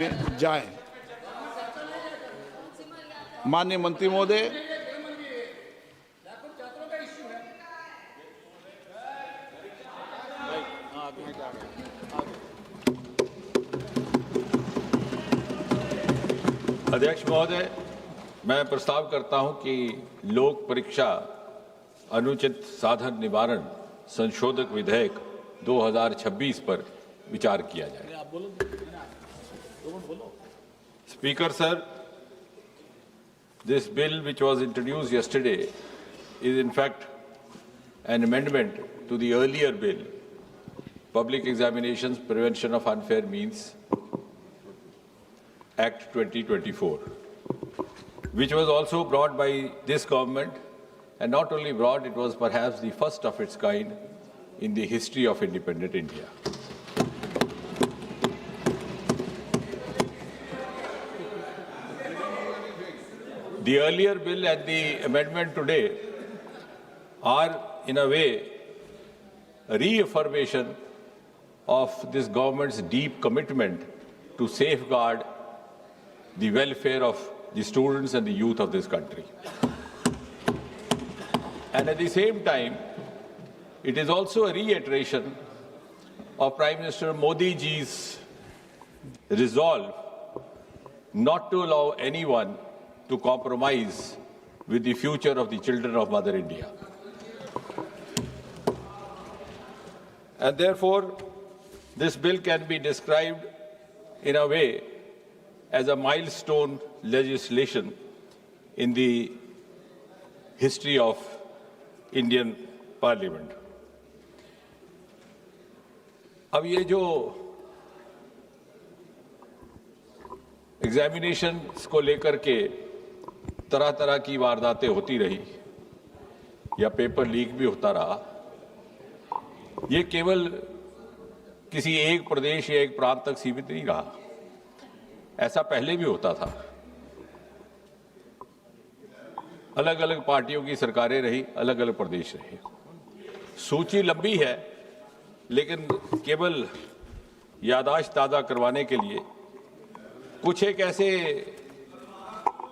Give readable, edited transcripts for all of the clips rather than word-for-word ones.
जाए। माननीय मंत्री महोदय, अध्यक्ष महोदय, मैं प्रस्ताव करता हूं कि लोक परीक्षा अनुचित साधन निवारण संशोधक विधेयक 2026 पर विचार किया जाए। Speaker sir, this bill which was introduced yesterday is in fact an amendment to the earlier bill, Public Examinations Prevention of Unfair Means Act 2024, which was also brought by this government, and not only brought, it was perhaps the first of its kind in the history of independent India. The earlier bill and the amendment today are, in a way, a reaffirmation of this government's deep commitment to safeguard the welfare of the students and the youth of this country. And at the same time, it is also a reiteration of Prime Minister Modi ji's resolve not to allow anyone to compromise with the future of the children of Mother India. And therefore, this bill can be described in a way as a milestone legislation in the history of Indian Parliament. अब ये जो examination को लेकर के तरह तरह की वारदातें होती रही या पेपर लीक भी होता रहा, ये केवल किसी एक प्रदेश या एक प्रांत तक सीमित नहीं रहा। ऐसा पहले भी होता था। अलग अलग पार्टियों की सरकारें रही, अलग अलग प्रदेश रहे। सूची लंबी है, लेकिन केवल याददाश्त ताज़ा करवाने के लिए कुछ एक ऐसे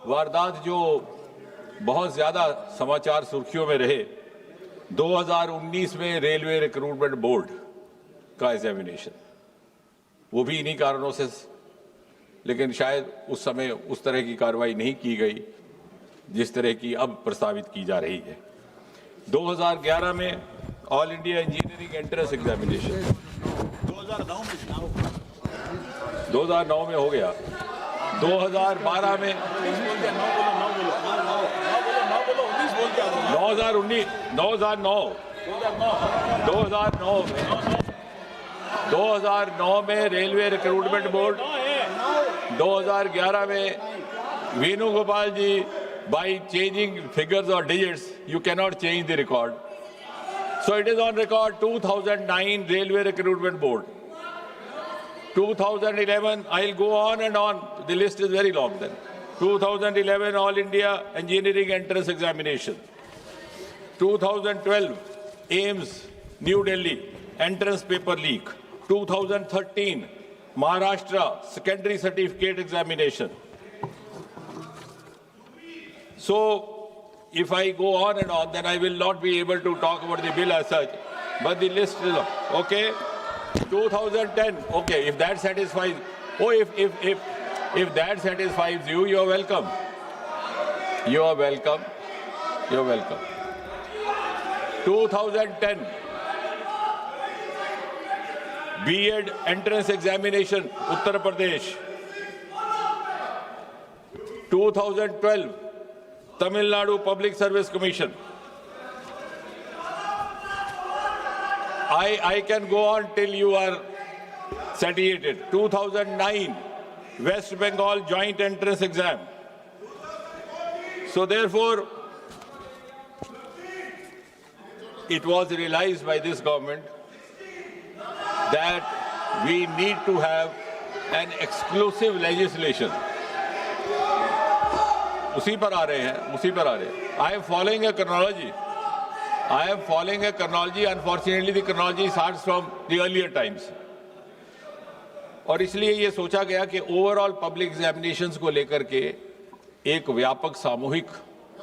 वारदात जो बहुत ज़्यादा समाचार सुर्खियों में रहे। 2019 में रेलवे रिक्रूटमेंट बोर्ड का एग्जामिनेशन, वो भी इन्हीं कारणों से, लेकिन शायद उस समय उस तरह की कार्रवाई नहीं की गई जिस तरह की अब प्रस्तावित की जा रही है। 2011 में all India engineering entrance examination 2009 में हो गया। 2012 में 2009 में रेलवे रिक्रूटमेंट बोर्ड, 2011 में वेणुगोपाल जी, by changing figures or digits, you cannot change the record. So it is on record 2009 Railway Recruitment Board. 2011, I'll go on and on. The list is very long then. 2011 All India Engineering Entrance Examination. 2012 AIMS, New Delhi, Entrance Paper Leak. 2013 Maharashtra Secondary Certificate Examination. So, if I go on and on, then I will not be able to talk about the bill as such. But the list is okay. 2010. Okay, if that satisfies. Oh, if that satisfies you, you are welcome. You are welcome. You are welcome. 2010. B.Ed entrance examination, Uttar Pradesh. 2012. Tamil Nadu Public Service Commission. I can go on till you are satiated. 2009 West Bengal Joint Entrance Exam. So therefore, it was realized by this government that we need to have an exclusive legislation. उसी पर आ रहे हैं, I am following a chronology. Unfortunately, the chronology starts from the earlier times. और इसलिए ये सोचा गया कि ओवरऑल पब्लिक एग्जामिनेशंस को लेकर के एक व्यापक सामूहिक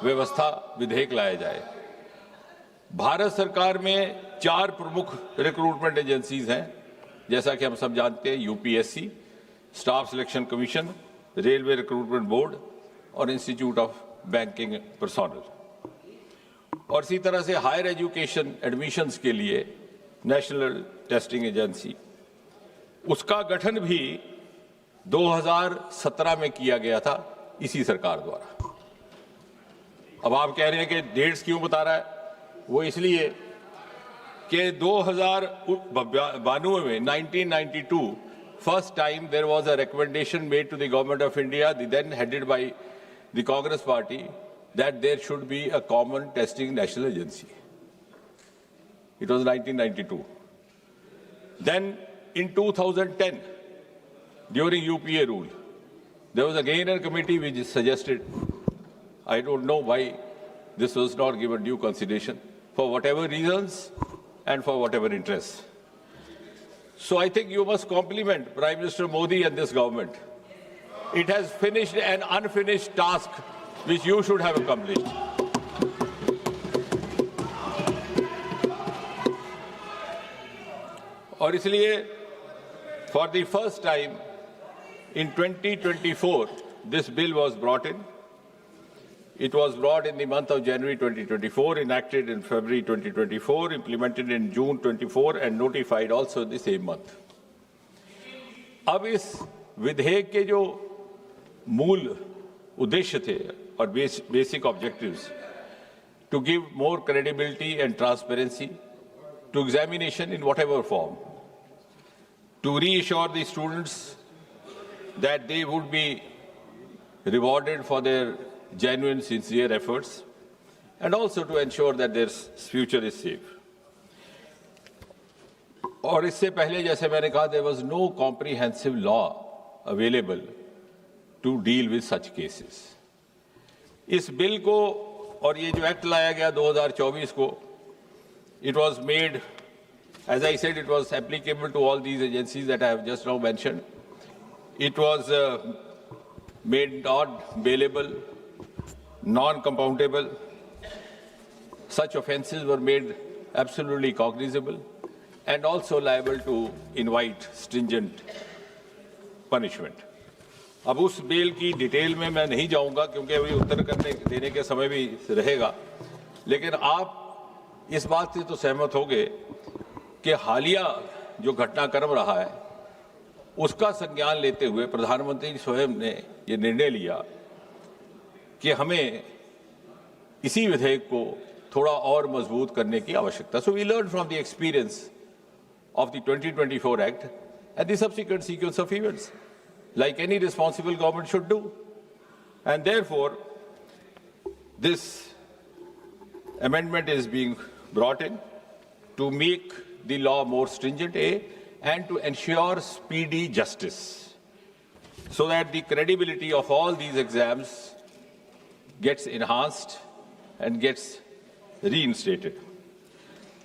व्यवस्था विधेयक लाया जाए। भारत सरकार में 4 प्रमुख रिक्रूटमेंट एजेंसीज हैं, जैसा कि हम सब जानते हैं, UPSC, staff selection commission, railway recruitment board और इंस्टीट्यूट ऑफ बैंकिंग पर्सोनल। और इसी तरह से हायर एजुकेशन एडमिशन्स के लिए नेशनल टेस्टिंग एजेंसी, उसका गठन भी 2017 में किया गया था इसी सरकार द्वारा। अब आप कह रहे हैं कि डेट्स क्यों बता रहा है? वो इसलिए कि 2092 में 1992 first time there was a recommendation made to the government of India, then headed by the Congress party, that there should be a common testing national agency. It was 1992. Then in 2010, during UPA rule, there was again a committee which suggested, I don't know why this was not given due consideration, for whatever reasons and for whatever interests. So I think you must compliment Prime Minister Modi and this government. It has finished an unfinished task which you should have accomplished. और इसलिए for the first time in 2024 this bill was brought in. It was brought in the month of January 2024, enacted in February 2024, implemented in June 24 and notified also the same month. अब इस विधेयक के जो मूल उद्देश्य थे और basic objectives, to give more credibility and transparency to examination in whatever form, to reassure the students that they would be rewarded for their genuine, sincere efforts, and also to ensure that their future is safe. और इससे पहले, जैसे मैंने कहा, there was no comprehensive law available to deal with such cases. इस bill को और ये जो एक्ट लाया गया 2024 को, it was made, as I said, it was applicable to all these agencies that I have just now mentioned. It was made not bailable, non-compoundable. Such offences were made absolutely cognizable and also liable to invite stringent punishment. अब उस bill की detail में मैं नहीं जाऊंगा क्योंकि अभी उत्तर देने के समय भी रहेगा, लेकिन आप इस बात से तो सहमत होंगे कि हालिया जो घटनाक्रम रहा है उसका संज्ञान लेते हुए प्रधानमंत्री स्वयं ने ये निर्णय लिया कि हमें इसी विधेयक को थोड़ा और मजबूत करने की आवश्यकता. So we learned from the experience of the 2024 Act and the subsequent sequence of events, like any responsible government should do. And therefore, this amendment is being brought in to make the law more stringent, and to ensure speedy justice, so that the credibility of all these exams gets enhanced and gets reinstated.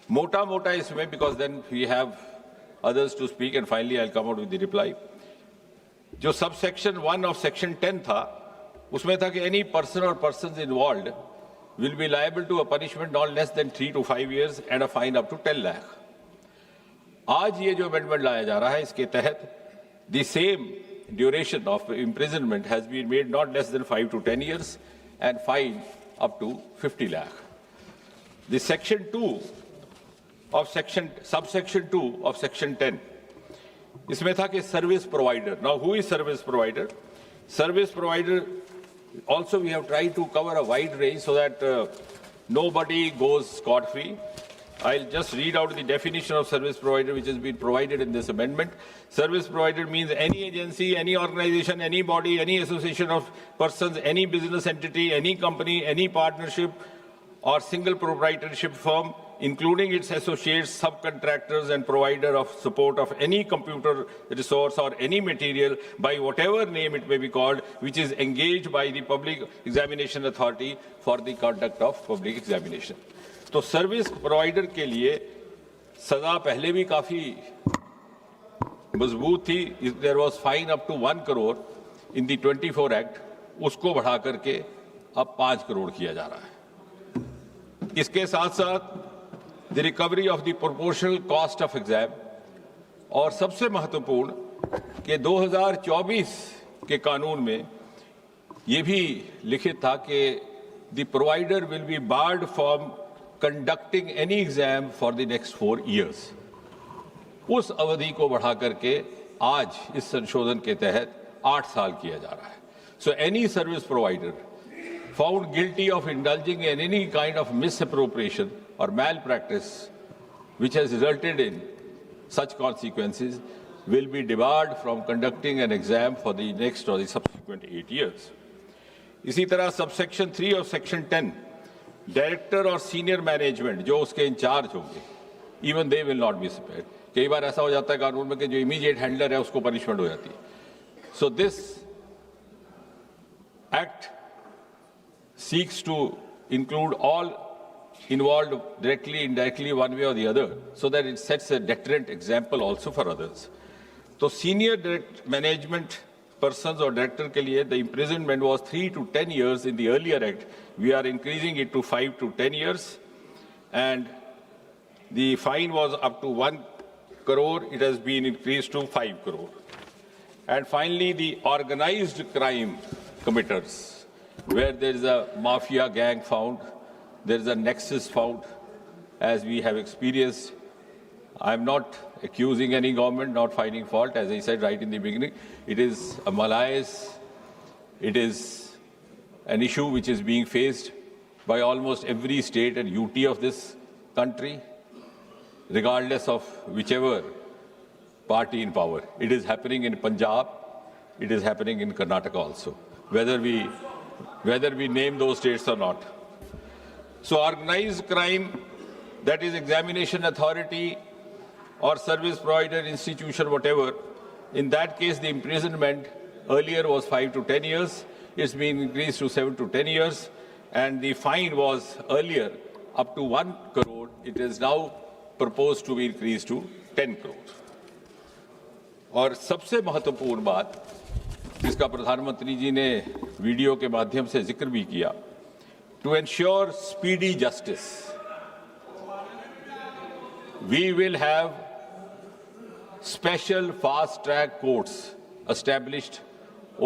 Mota isme, because then we have others to speak, and finally I'll come out with the reply. जो subsection 1 of section 10 था, उसमें था कि any person or persons involved will be liable to a punishment not less than 3 to 5 years and a fine up to 10 lakh. आज ये जो amendment लाया जा रहा है, इसके तहत the same duration of imprisonment has been made not less than 5 to 10 years and fine up to 50 lakh. The section 2 of subsection 2 of section 10, इसमें था कि service provider. Now, who is service provider? Service provider, also we have tried to cover a wide range so that nobody goes scot-free. I'll just read out the definition of service provider which has been provided in this amendment. Service provider means any agency, any organization, any body, any association of persons, any business entity, any company, any partnership or single proprietorship firm, including its associates, subcontractors and provider of support of any computer resource or any material by whatever name it may be called, which is engaged by the Public Examination Authority for the conduct of public examination. तो service provider के लिए सजा पहले भी काफी मजबूत थी, there was fine up to 1 crore in the 24 act, उसको बढ़ा करके अब 5 करोड़ किया जा रहा है। इसके साथ साथ the recovery of the proportional cost of exam, और सबसे महत्वपूर्ण कि 2024 के कानून में यह भी लिखित था कि the provider will be board from conducting any exam for the next 4 years। उस अवधि को बढ़ा करके आज इस संशोधन के तहत 8 साल किया जा रहा है। So any service provider found guilty of indulging in any kind of misappropriation और मैल practice which has resulted in such consequences will be debarred from conducting an exam for the next or the subsequent 8 years। इसी तरह subsection 3 और section 10, director और senior management जो उसके in charge होंगे, even they will not B spared. कई बार ऐसा हो जाता है कानून में कि जो इमीडिएट हैंडलर है उसको पनिशमेंट हो जाती है। So this act seeks to include all involved directly, indirectly, one way or the other, so that it sets a deterrent example also for others। तो senior direct management persons or director के लिए the imprisonment was 3 to 10 years in the earlier act। We are increasing it to 5 to 10 years, and the fine was up to 1 crore. It has been increased to 5 crore। And finally, the organized crime committers, where there is a mafia gang found, there is a nexus found, as we have experienced. I am not accusing any government, not finding fault. As I said right in the beginning, it is a malaise. It is an issue which is being faced by almost every state and UT of this country, regardless of whichever party in power. It is happening in Punjab. It is happening in Karnataka also, whether we name those states or not। So organized crime, that is examination authority or service provider institution, whatever, in that case the imprisonment earlier was 5 to 10 years. It's been increased to 7 to 10 years, and the fine was earlier up to 1 crore. It is now proposed to be increased to 10 crore। और सबसे महत्वपूर्ण बात जिसका प्रधानमंत्री जी ने video के माध्यम से जिक्र भी किया, to ensure speedy justice, we will have special fast-track courts established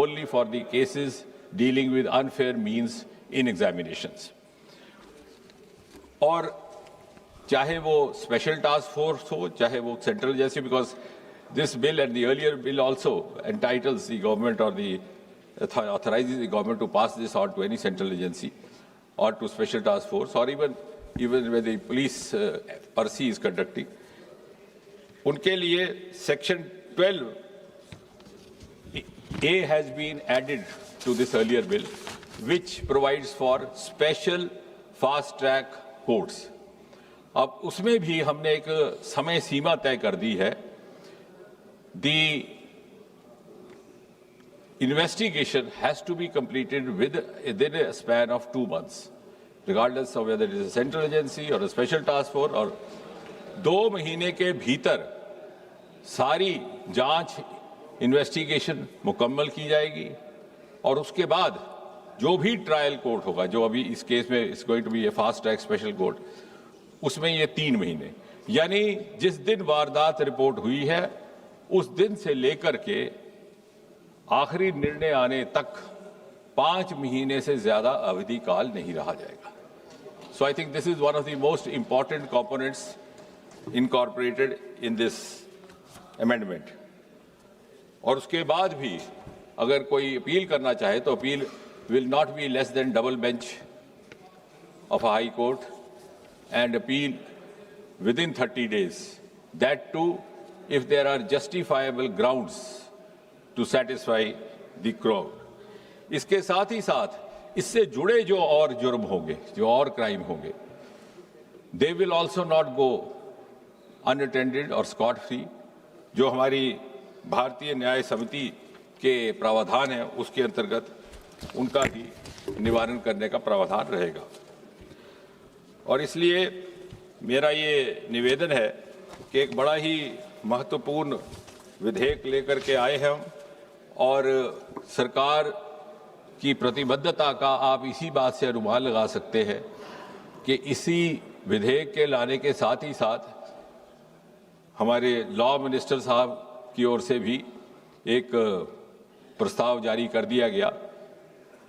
only for the cases dealing with unfair means in examinations। और चाहे वो स्पेशल टास्क फोर्स हो, चाहे वो सेंट्रल जैसे, because this bill and the earlier bill also entitles the government or the authorizes the government to pass this on to any central agency or to special task force, or even where the police Percy is conducting, उनके लिए section 12A has been added to this earlier bill, which provides for special fast track courts। अब उसमें भी हमने एक समय सीमा तय कर दी है। The investigation has to be completed within a span of 2 months, regardless of whether it is a central agency or a special task force। और 2 महीने के भीतर सारी जांच इन्वेस्टिगेशन मुकम्मल की जाएगी, और उसके बाद जो भी ट्रायल कोर्ट होगा, जो अभी इस केस में is going to be a fast track special court, उसमें ये 3 महीने, यानी जिस दिन वारदात रिपोर्ट हुई है उस दिन से लेकर के आखिरी निर्णय आने तक 5 महीने से ज्यादा अवधि काल नहीं रहा जाएगा। So I think this is one of the most important components incorporated in this amendment. और उसके बाद भी अगर कोई अपील करना चाहे तो appeal will not be less than double bench of high court and appeal within 30 days, that too if there are justifiable grounds to satisfy the crowd। इसके साथ ही साथ इससे जुड़े जो और जुर्म होंगे, जो और क्राइम होंगे, they will also not go unattended or scot free। जो हमारी भारतीय न्याय समिति के प्रावधान है उसके अंतर्गत उनका भी निवारण करने का प्रावधान रहेगा। और इसलिए मेरा ये निवेदन है कि एक बड़ा ही महत्वपूर्ण विधेयक लेकर के आए हैं और सरकार की प्रतिबद्धता का आप इसी बात से अनुमान लगा सकते हैं कि इसी विधेयक के लाने के साथ ही साथ हमारे लॉ मिनिस्टर साहब की ओर से भी एक प्रस्ताव जारी कर दिया गया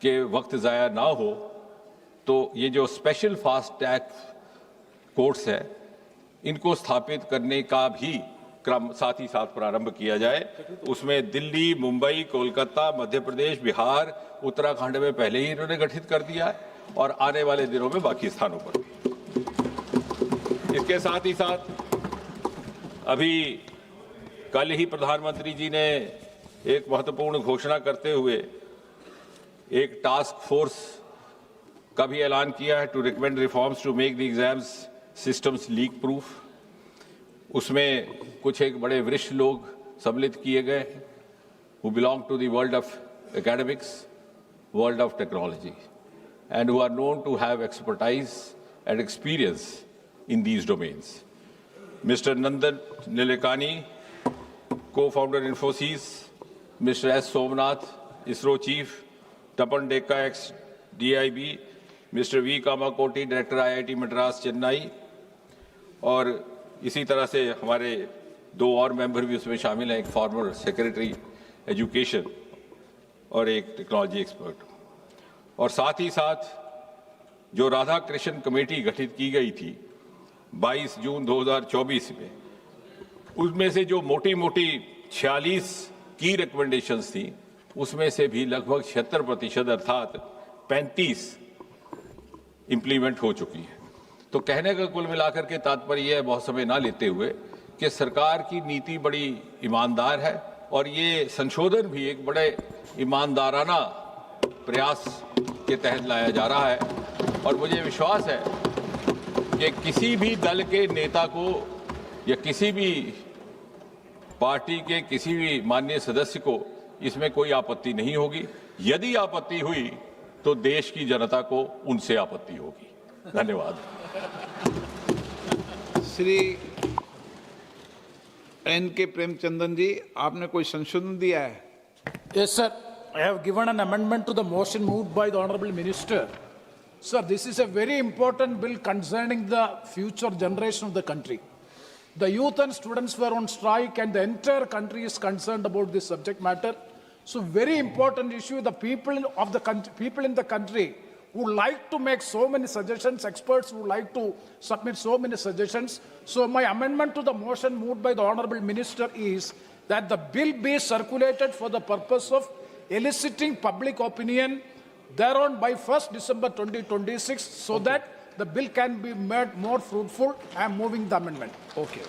कि वक्त ज़ाया ना हो तो ये जो स्पेशल फास्ट ट्रैक कोर्ट्स है इनको स्थापित करने का भी क्रम साथ ही साथ प्रारंभ किया जाए। उसमें दिल्ली, मुंबई, कोलकाता, मध्य प्रदेश, बिहार, उत्तराखंड में पहले ही इन्होंने गठित कर दिया है और आने वाले दिनों में बाकी स्थानों पर भी। इसके साथ ही साथ अभी कल ही प्रधानमंत्री जी ने एक महत्वपूर्ण घोषणा करते हुए एक टास्क फोर्स का भी ऐलान किया है to recommend reforms to make the exams systems leak proof. उसमें कुछ एक बड़े वरिष्ठ लोग सम्मिलित किए गए who belong to the world of academics, world of technology and who are known to have expertise and experience in these domains. Mister Nandan Nilekani, co-founder Infosys, Mr. S. Somnath, ISRO Chief, Tapan Dekka, ex-DIB, Mr. V. Kamakoti, Director IIT Madras, Chennai, और इसी तरह से हमारे दो और member भी उसमें शामिल हैं, एक फॉर्मर सेक्रेटरी एजुकेशन और एक टेक्नोलॉजी एक्सपर्ट। और साथ ही साथ जो राधा कृष्ण कमेटी गठित की गई थी 22 जून 2024 में, उसमें से जो मोटी मोटी 46 की रिकमेंडेशंस थी उसमें से भी लगभग 76% अर्थात 35 इंप्लीमेंट हो चुकी है। तो कहने का कुल मिलाकर के तात्पर्य यह है, बहुत समय ना लेते हुए, कि सरकार की नीति बड़ी ईमानदार है और ये संशोधन भी एक बड़े ईमानदाराना प्रयास के तहत लाया जा रहा है। और मुझे विश्वास है कि किसी भी दल के नेता को या किसी भी पार्टी के किसी भी माननीय सदस्य को इसमें कोई आपत्ति नहीं होगी। यदि आपत्ति हुई तो देश की जनता को उनसे आपत्ति होगी। धन्यवाद। श्री एन के प्रेमचंदन जी, आपने कोई संशोधन दिया है? Yes, sir. I have given an amendment to the motion moved by the Honorable Minister. Sir, this is a very important bill concerning the future generation of the country. The youth and students were on strike and the entire country is concerned about this subject matter. So very important issue. The people of the country, people in the country would like to make so many suggestions, experts would like to submit so many suggestions. So my amendment to the motion moved by the Honorable Minister is that the bill be circulated for the purpose of eliciting public opinion thereon by 1st December 2026 so that the bill can be made more fruitful. I am moving the amendment. Okay.